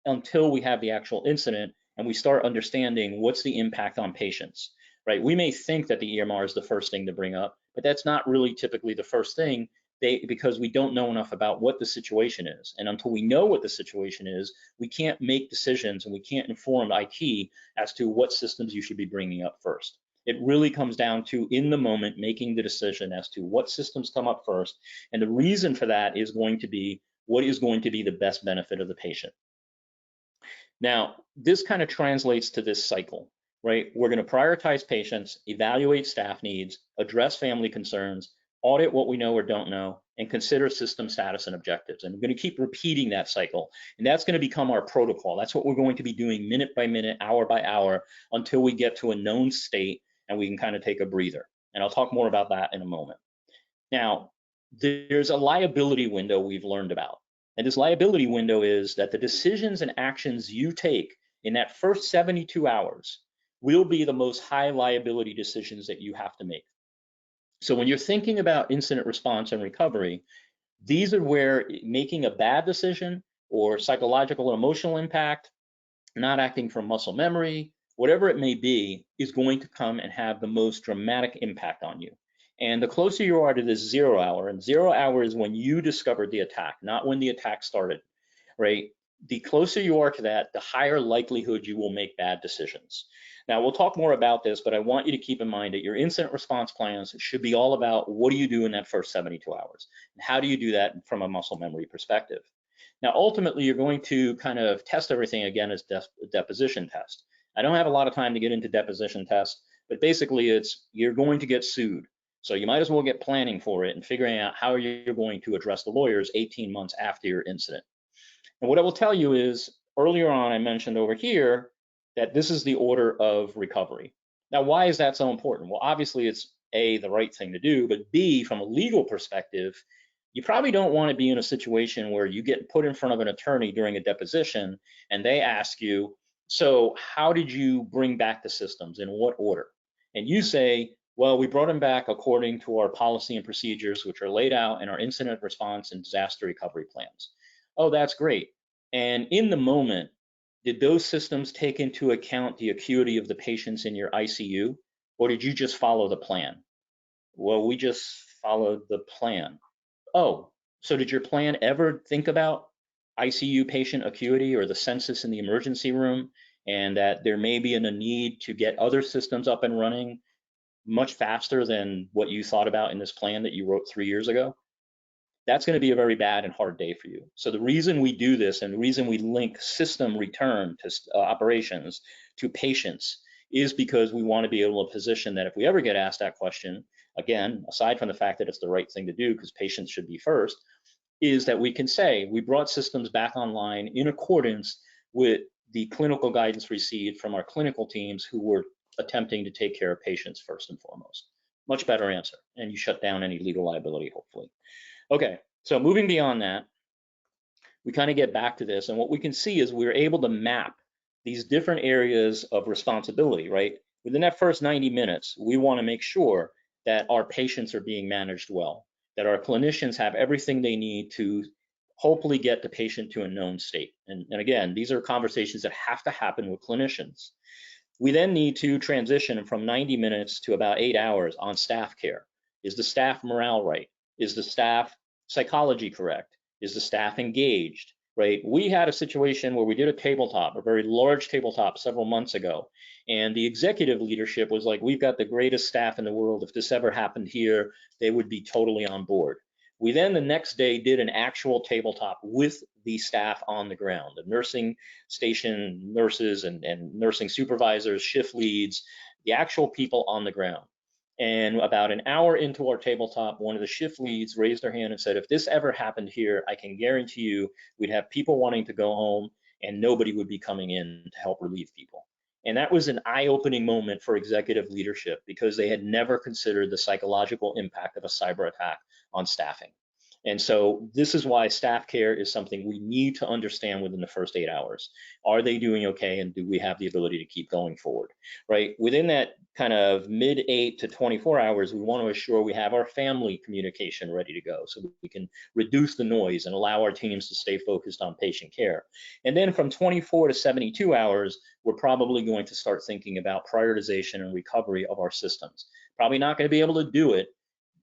S1: until we have the actual incident and we start understanding what's the impact on patients, right? We may think that the EMR is the first thing to bring up, but that's not really typically the first thing, because we don't know enough about what the situation is. And until we know what the situation is, we can't make decisions and we can't inform IT as to what systems you should be bringing up first. It really comes down to, in the moment, making the decision as to what systems come up first. And the reason for that is going to be what is going to be the best benefit of the patient. Now, this kind of translates to this cycle, right? We're going to prioritize patients, evaluate staff needs, address family concerns, audit what we know or don't know, and consider system status and objectives. And we're going to keep repeating that cycle. And that's going to become our protocol. That's what we're going to be doing minute by minute, hour by hour, until we get to a known state and we can kind of take a breather. And I'll talk more about that in a moment. Now, there's a liability window we've learned about. And this liability window is that the decisions and actions you take in that first 72 hours will be the most high liability decisions that you have to make. So when you're thinking about incident response and recovery, these are where making a bad decision or psychological and emotional impact, not acting from muscle memory, whatever it may be, is going to come and have the most dramatic impact on you. And the closer you are to this 0 hour, and 0 hour is when you discovered the attack, not when the attack started, right? The closer you are to that, the higher likelihood you will make bad decisions. Now, we'll talk more about this, but I want you to keep in mind that your incident response plans should be all about what do you do in that first 72 hours? And how do you do that from a muscle memory perspective? Now, ultimately, you're going to kind of test everything again as a deposition test. I don't have a lot of time to get into deposition tests, but basically you're going to get sued. So you might as well get planning for it and figuring out how you're going to address the lawyers 18 months after your incident. And what I will tell you is, earlier on I mentioned over here that this is the order of recovery. Now, why is that so important? Well, obviously it's A, the right thing to do, but B, from a legal perspective, you probably don't want to be in a situation where you get put in front of an attorney during a deposition and they ask you, so how did you bring back the systems, in what order? And you say, well, we brought them back according to our policy and procedures, which are laid out in our incident response and disaster recovery plans. Oh, that's great. And in the moment, did those systems take into account the acuity of the patients in your ICU, or did you just follow the plan? Well, we just followed the plan. Oh, so did your plan ever think about ICU patient acuity or the census in the emergency room, and that there may be a need to get other systems up and running much faster than what you thought about in this plan that you wrote 3 years ago? That's going to be a very bad and hard day for you. So the reason we do this and the reason we link system return to operations to patients is because we want to be able to position that if we ever get asked that question, again, aside from the fact that it's the right thing to do because patients should be first, is that we can say we brought systems back online in accordance with the clinical guidance received from our clinical teams who were attempting to take care of patients first and foremost. Much better answer, and you shut down any legal liability, hopefully. Okay, so moving beyond that, we kind of get back to this, and what we can see is we're able to map these different areas of responsibility, right? Within that first 90 minutes, we want to make sure that our patients are being managed well, that our clinicians have everything they need to hopefully get the patient to a known state. And again, these are conversations that have to happen with clinicians. We then need to transition from 90 minutes to about 8 hours on staff care. Is the staff morale right? Is the staff psychology correct? Is the staff engaged, right? We had a situation where we did a tabletop, a very large tabletop several months ago, and the executive leadership was like, we've got the greatest staff in the world. If this ever happened here, they would be totally on board. We then the next day did an actual tabletop with the staff on the ground, the nursing station nurses and nursing supervisors, shift leads, the actual people on the ground. And about an hour into our tabletop, one of the shift leads raised their hand and said, if this ever happened here, I can guarantee you we'd have people wanting to go home and nobody would be coming in to help relieve people. And that was an eye-opening moment for executive leadership because they had never considered the psychological impact of a cyber attack on staffing. And so this is why staff care is something we need to understand within the first 8 hours. Are they doing okay, and do we have the ability to keep going forward, right? Within that kind of mid 8 to 24 hours, we want to assure we have our family communication ready to go so that we can reduce the noise and allow our teams to stay focused on patient care. And then from 24 to 72 hours, we're probably going to start thinking about prioritization and recovery of our systems. Probably not going to be able to do it,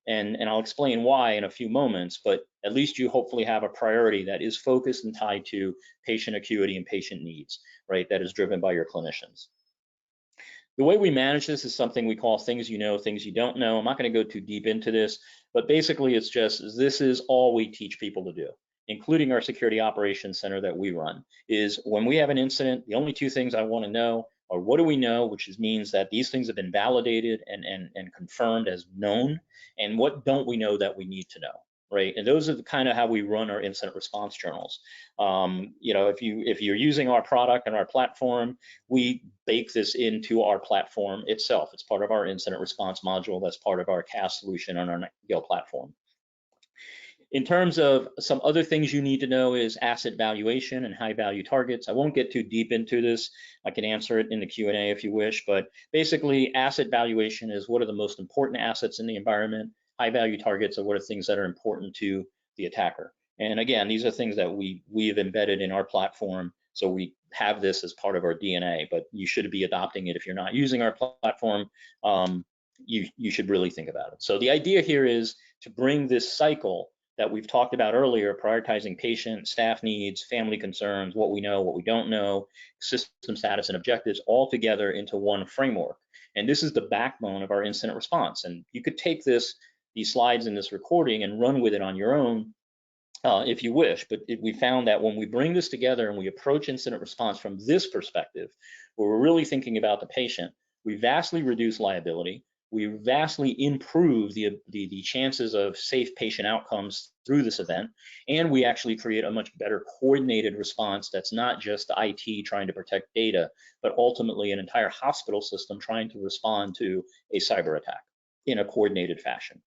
S1: and I'll explain why in a few moments, but at least you hopefully have a priority that is focused and tied to patient acuity and patient needs, right? That is driven by your clinicians. The way we manage this is something we call things you know, things you don't know. I'm not going to go too deep into this, but basically it's just this is all we teach people to do, including our security operations center that we run, is when we have an incident, the only two things I want to know are what do we know, which means that these things have been validated and confirmed as known, and what don't we know that we need to know, right? And those are kind of how we run our incident response journals. If you're using our product and our platform, we bake this into our platform itself. It's part of our incident response module. That's part of our CAS solution on our Nightingale platform. In terms of some other things you need to know is asset valuation and high value targets. I won't get too deep into this. I can answer it in the Q&A if you wish, but basically asset valuation is what are the most important assets in the environment. High value targets are what are things that are important to the attacker. And again, these are things that we have embedded in our platform. So we have this as part of our DNA, but you should be adopting it. If you're not using our platform, you should really think about it. So the idea here is to bring this cycle that we've talked about earlier, prioritizing patient, staff needs, family concerns, what we know, what we don't know, system status and objectives all together into one framework. And this is the backbone of our incident response. And you could take these slides in this recording and run with it on your own if you wish, but we found that when we bring this together and we approach incident response from this perspective, where we're really thinking about the patient, we vastly reduce liability, we vastly improve the chances of safe patient outcomes through this event, and we actually create a much better coordinated response that's not just IT trying to protect data, but ultimately an entire hospital system trying to respond to a cyber attack in a coordinated fashion.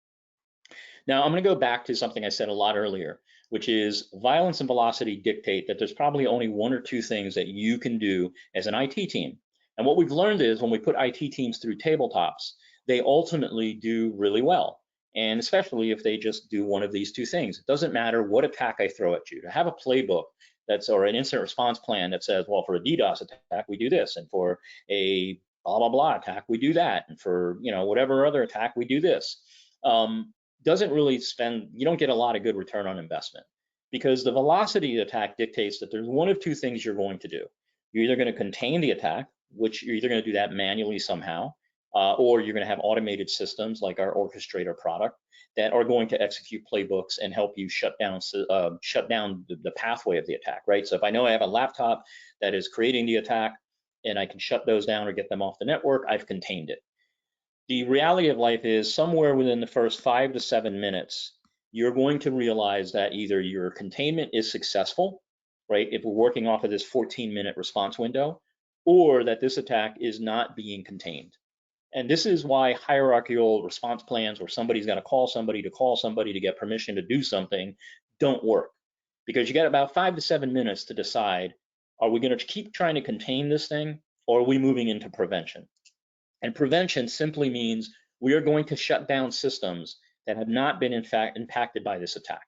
S1: Now, I'm going to go back to something I said a lot earlier, which is violence and velocity dictate that there's probably only one or two things that you can do as an IT team. And what we've learned is when we put IT teams through tabletops, they ultimately do really well. And especially if they just do one of these two things. It doesn't matter what attack I throw at you. To have a playbook or an incident response plan that says, well, for a DDoS attack, we do this, and for a blah, blah, blah attack, we do that, and for whatever other attack, we do this. Doesn't really you don't get a lot of good return on investment, because the velocity attack dictates that there's one of two things you're going to do. You're either going to contain the attack, which you're either going to do that manually somehow, or you're going to have automated systems like our orchestrator product that are going to execute playbooks and help you shut down the pathway of the attack, right? So if I know I have a laptop that is creating the attack and I can shut those down or get them off the network, I've contained it. The reality of life is somewhere within the first 5 to 7 minutes, you're going to realize that either your containment is successful, right, if we're working off of this 14-minute response window, or that this attack is not being contained. And this is why hierarchical response plans where somebody's got to call somebody to get permission to do something don't work, because you got about 5 to 7 minutes to decide, are we going to keep trying to contain this thing, or are we moving into prevention? And prevention simply means we are going to shut down systems that have not been in fact impacted by this attack,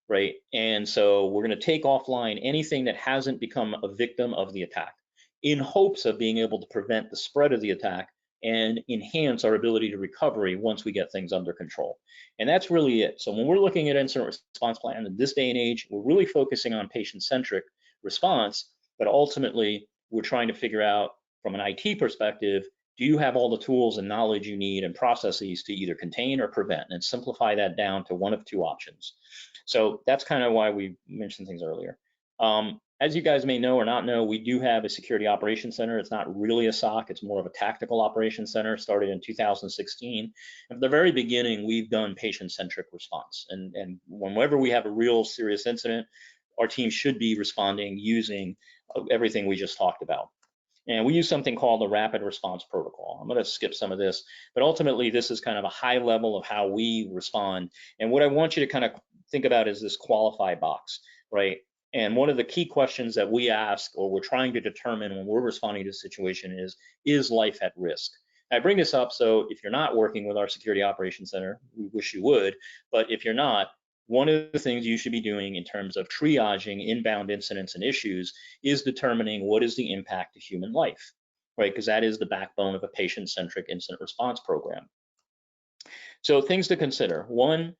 S1: right? And so we're going to take offline anything that hasn't become a victim of the attack in hopes of being able to prevent the spread of the attack and enhance our ability to recovery once we get things under control. And that's really it. So when we're looking at incident response plan in this day and age, we're really focusing on patient-centric response, but ultimately we're trying to figure out from an IT perspective, do you have all the tools and knowledge you need and processes to either contain or prevent, and simplify that down to one of two options. So that's kind of why we mentioned things earlier. As you guys may know or not know, we do have a security operations center. It's not really a SOC, it's more of a tactical operations center, started in 2016. And from the very beginning, we've done patient-centric response. And whenever we have a real serious incident, our team should be responding using everything we just talked about. And we use something called the rapid response protocol. I'm going to skip some of this, but ultimately this is kind of a high level of how we respond. And what I want you to kind of think about is this qualify box, right? And one of the key questions that we ask or we're trying to determine when we're responding to a situation is life at risk? I bring this up so if you're not working with our security operations center, we wish you would, but if you're not, one of the things you should be doing in terms of triaging inbound incidents and issues is determining what is the impact to human life, right? Because that is the backbone of a patient-centric incident response program. So things to consider. One,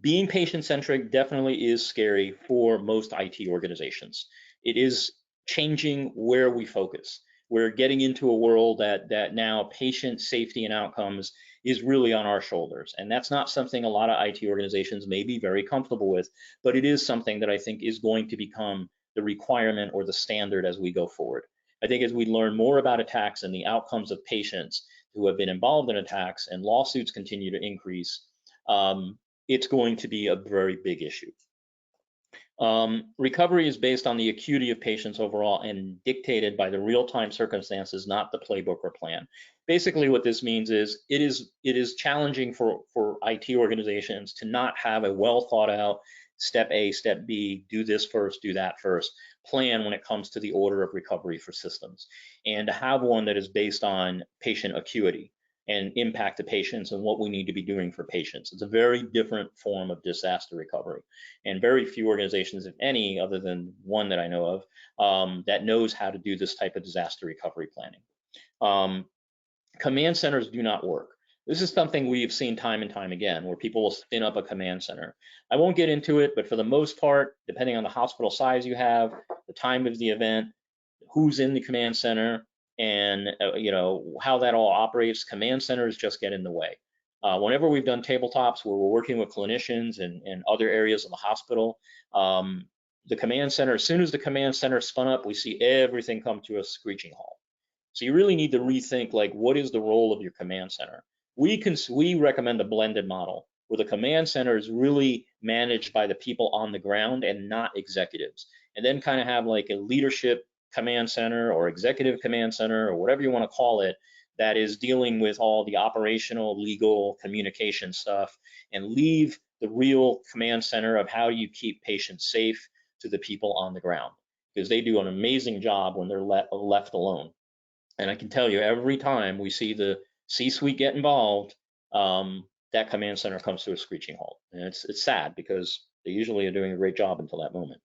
S1: being patient-centric definitely is scary for most IT organizations. It is changing where we focus. We're getting into a world that now patient safety and outcomes is really on our shoulders. And that's not something a lot of IT organizations may be very comfortable with, but it is something that I think is going to become the requirement or the standard as we go forward. I think as we learn more about attacks and the outcomes of patients who have been involved in attacks and lawsuits continue to increase, it's going to be a very big issue. Recovery is based on the acuity of patients overall and dictated by the real-time circumstances, not the playbook or plan. Basically, what this means is it is challenging for IT organizations to not have a well thought out step A, step B, do this first, do that first plan when it comes to the order of recovery for systems, and to have one that is based on patient acuity and impact to patients and what we need to be doing for patients. It's a very different form of disaster recovery. And very few organizations, if any, other than one that I know of, that knows how to do this type of disaster recovery planning. Command centers do not work. This is something we've seen time and time again, where people will spin up a command center. I won't get into it, but for the most part, depending on the hospital size you have, the time of the event, who's in the command center, and how that all operates, command centers just get in the way. Whenever we've done tabletops where we're working with clinicians and other areas of the hospital, the command center, as soon as the command center spun up, we see everything come to a screeching halt. So you really need to rethink, like, what is the role of your command center? We recommend a blended model where the command center is really managed by the people on the ground and not executives, and then kind of have like a leadership command center or executive command center or whatever you want to call it that is dealing with all the operational, legal, communication stuff, and leave the real command center of how you keep patients safe to the people on the ground, because they do an amazing job when they're left alone. And I can tell you, every time we see the C-suite get involved, that command center comes to a screeching halt. And it's sad because they usually are doing a great job until that moment.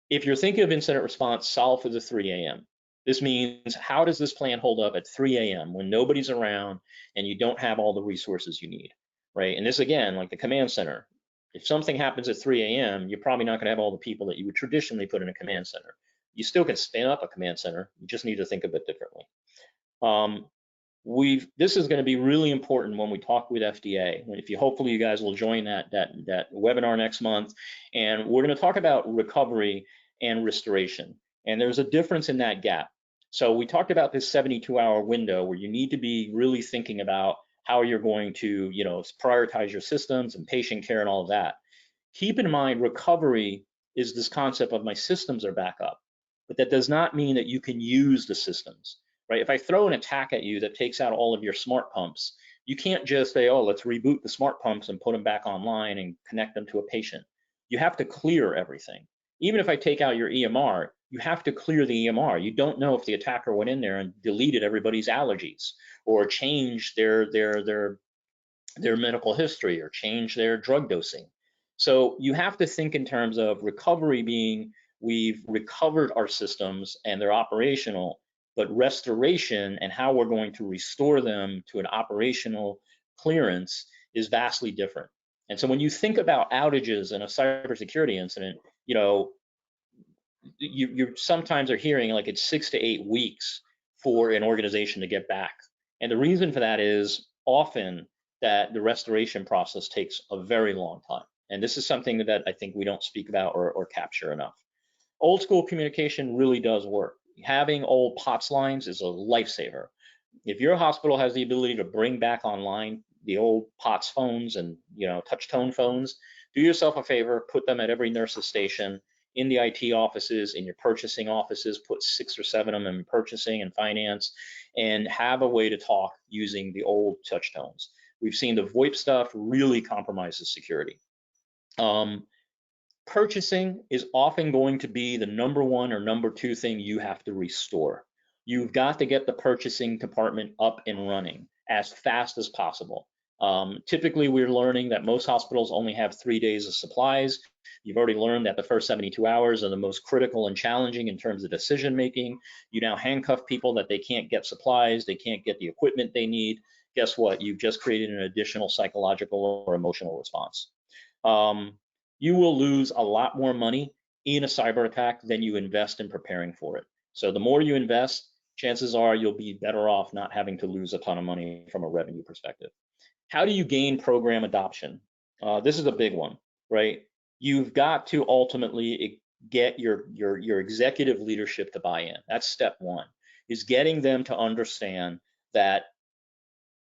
S1: If you're thinking of incident response, solve for the 3 a.m. This means, how does this plan hold up at 3 a.m. when nobody's around and you don't have all the resources you need, right? And this, again, like the command center, if something happens at 3 a.m., you're probably not going to have all the people that you would traditionally put in a command center. You still can spin up a command center, you just need to think a bit differently. This is going to be really important when we talk with FDA. Hopefully you guys will join that webinar next month, and we're going to talk about recovery and restoration. And there's a difference in that gap. So we talked about this 72-hour window where you need to be really thinking about how you're going to, prioritize your systems and patient care and all of that. Keep in mind, recovery is this concept of my systems are back up, but that does not mean that you can use the systems. Right? If I throw an attack at you that takes out all of your smart pumps, you can't just say, oh, let's reboot the smart pumps and put them back online and connect them to a patient. You have to clear everything. Even if I take out your EMR, you have to clear the EMR. You don't know if the attacker went in there and deleted everybody's allergies or changed their medical history or changed their drug dosing. So you have to think in terms of recovery being, we've recovered our systems and they're operational, but restoration and how we're going to restore them to an operational clearance is vastly different. And so when you think about outages in a cybersecurity incident, you sometimes are hearing like it's 6 to 8 weeks for an organization to get back. And the reason for that is often that the restoration process takes a very long time. And this is something that I think we don't speak about or capture enough. Old school communication really does work. Having old POTS lines is a lifesaver. If your hospital has the ability to bring back online the old POTS phones and touch tone phones, do yourself a favor, put them at every nurse's station, in the IT offices, in your purchasing offices, put 6 or 7 of them in purchasing and finance, and have a way to talk using the old touch tones. We've seen the VoIP stuff really compromises security. Purchasing is often going to be the number 1 or number 2 thing you have to restore. You've got to get the purchasing department up and running as fast as possible. Typically, we're learning that most hospitals only have 3 days of supplies. You've already learned that the first 72 hours are the most critical and challenging in terms of decision making. You now handcuff people that they can't get supplies, they can't get the equipment they need. Guess what? You've just created an additional psychological or emotional response. You will lose a lot more money in a cyber attack than you invest in preparing for it. So the more you invest, chances are you'll be better off not having to lose a ton of money from a revenue perspective. How do you gain program adoption? This is a big one, right? You've got to ultimately get your executive leadership to buy in. That's step 1, is getting them to understand that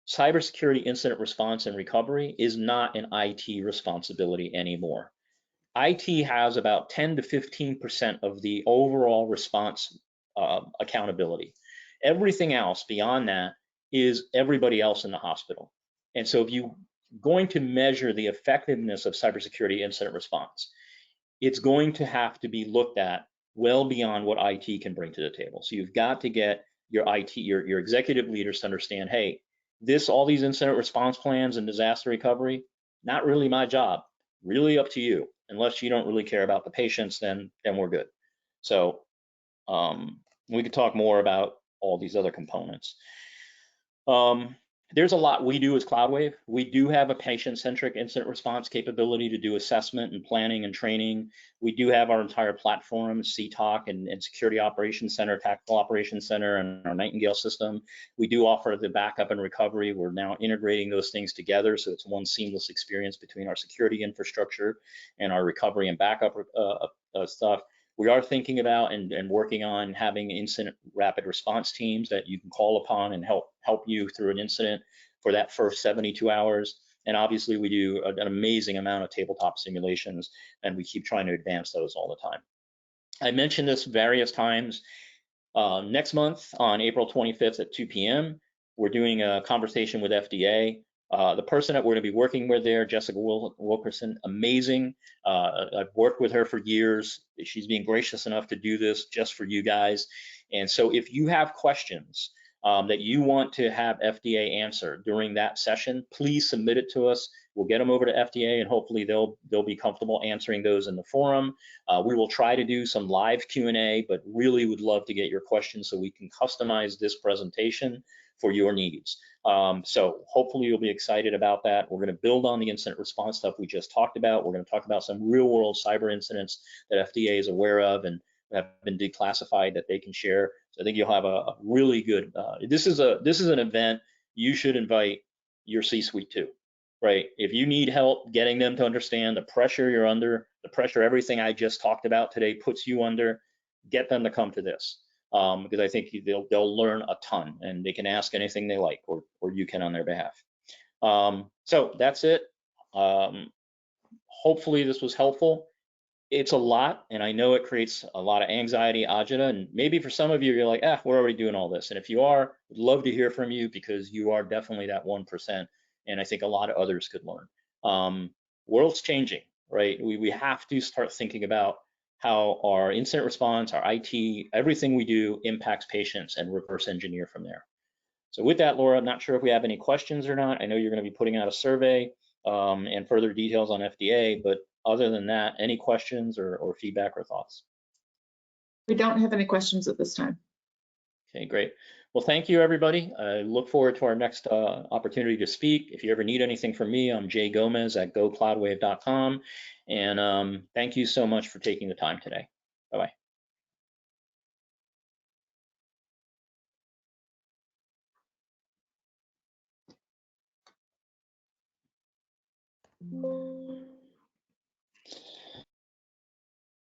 S1: cybersecurity incident response and recovery is not an IT responsibility anymore. IT has about 10 to 15% of the overall response accountability. Everything else beyond that is everybody else in the hospital. And so if you're going to measure the effectiveness of cybersecurity incident response, it's going to have to be looked at well beyond what IT can bring to the table. So you've got to get your IT, your executive leaders to understand, hey, all these incident response plans and disaster recovery, not really my job, really up to you. Unless you don't really care about the patients, then we're good. So we could talk more about all these other components. There's a lot we do as CloudWave. We do have a patient-centric incident response capability to do assessment and planning and training. We do have our entire platform, CTOC and Security Operations Center, Tactical Operations Center, and our Nightingale system. We do offer the backup and recovery. We're now integrating those things together, so it's one seamless experience between our security infrastructure and our recovery and backup stuff. We are thinking about and working on having incident rapid response teams that you can call upon and help you through an incident for that first 72 hours. And obviously we do an amazing amount of tabletop simulations, and we keep trying to advance those all the time. I mentioned this various times. Next month on April 25th at 2 p.m., we're doing a conversation with FDA. The person that we're going to be working with there, Jessica Wilkerson, amazing. I've worked with her for years. She's being gracious enough to do this just for you guys. And so if you have questions that you want to have FDA answer during that session, please submit it to us. We'll get them over to FDA, and hopefully they'll be comfortable answering those in the forum. We will try to do some live Q&A, but really would love to get your questions so we can customize this presentation for your needs. So hopefully you'll be excited about that. We're going to build on the incident response stuff we just talked about. We're going to talk about some real world cyber incidents that FDA is aware of and have been declassified that they can share. So I think you'll have a really good, this is an event you should invite your C-suite to, right? If you need help getting them to understand the pressure you're under, the pressure everything I just talked about today puts you under, get them to come to this. Because I think they'll learn a ton, and they can ask anything they like, or you can on their behalf. So that's it. Hopefully this was helpful. It's a lot, and I know it creates a lot of anxiety, agita, and maybe for some of you, you're like, we're already doing all this. And if you are, I'd love to hear from you, because you are definitely that 1%, and I think a lot of others could learn. World's changing, right? We have to start thinking about how our incident response, our IT, everything we do impacts patients, and reverse engineer from there. So with that, Laura, I'm not sure if we have any questions or not. I know you're going to be putting out a survey and further details on FDA, but other than that, any questions or feedback or thoughts?
S2: We don't have any questions at this time.
S1: Okay, great. Well, thank you, everybody. I look forward to our next opportunity to speak. If you ever need anything from me, I'm Jay Gomez at gocloudwave.com. And thank you so much for taking the time today. Bye-bye.